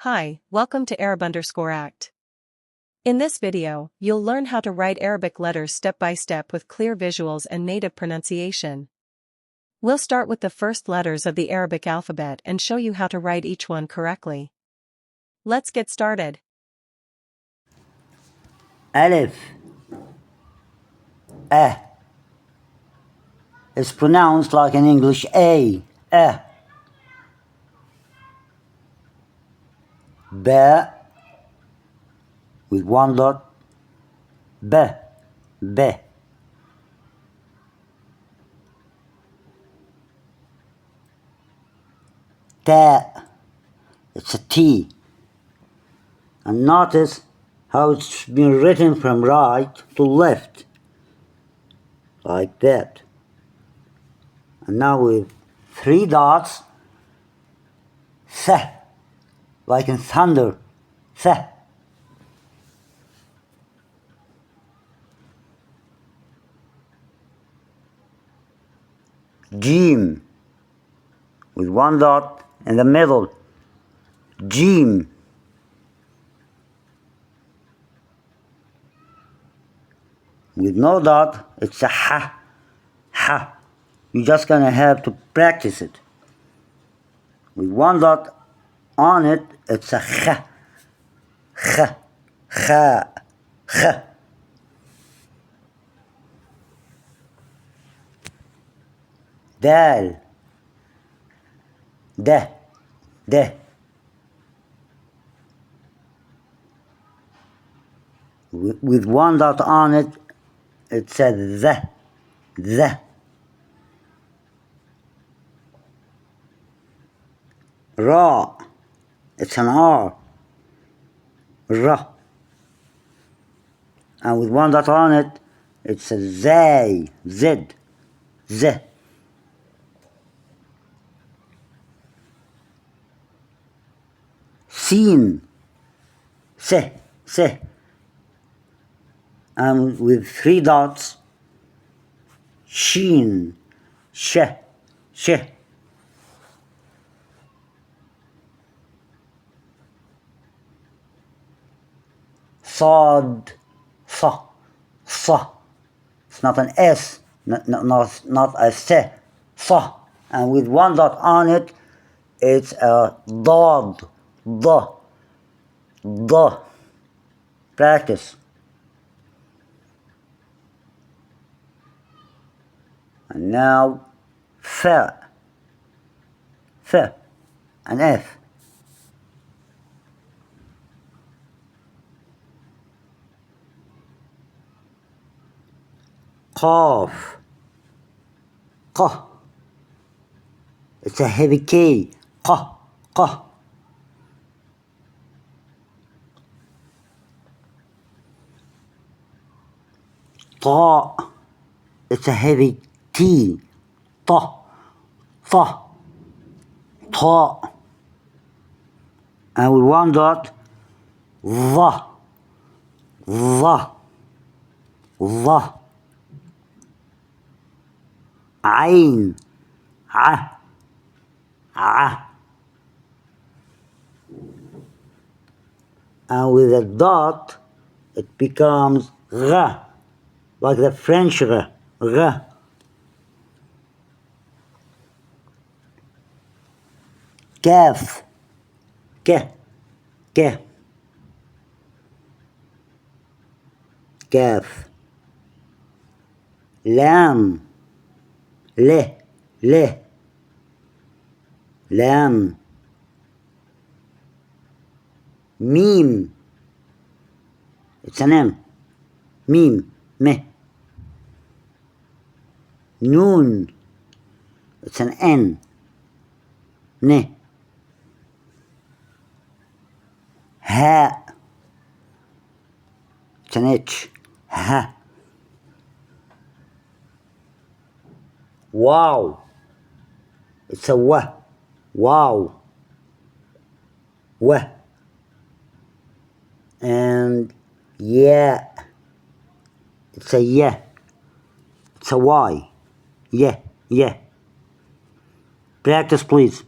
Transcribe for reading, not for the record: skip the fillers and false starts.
Hi, welcome to Arab_Act. In this video, you'll learn how to write Arabic letters step by step with clear visuals and native pronunciation. We'll start with the first letters of the Arabic alphabet and show you how to write each one correctly. Let's get started. Aleph. It's pronounced like in English A. Ba with one dot. B. Ta. It's a T. And notice how it's been written from right to left. Like that. And now with three dots. Th. Like in thunder. Th. Jim. With one dot in the middle. Jim. With no dot, it's a ha. Ha. You're just gonna have to practice it. With one dot on it, it's a kha. Kha. Kha. Kha. Dal. Da. Da. With one dot on it, it's a the. The. Ra. It's an R. Ra. And with one dot on it, it's a zay. Z. Z. Sin. Se. Se. And with three dots, sheen. She. She. Sad. Sa. Sa. It's not an S, not a se. Sa. And with one dot on it, it's a dod. Da. Da. Practice. And now, fa. Fa. An F. Qaf. Qa. It's a heavy K. Qa. Qa. Ta. It's a heavy T. Ta. Ta. Ta. And with one dot, va. Va. Va. Ain. A. A. And with a dot, it becomes ra, like the French ra. Ra. Kaf. Ke. Ke. Kaf. Lam. Le. Le. Lam. Mim. It's an M. Mim. Me. Noon. It's an N. Ne. Ha. It's an H. Ha. Wow. It's a wa. Wow. Wa. And yeah. It's a yeah. It's a Y. Yeah. Yeah. Practice, please.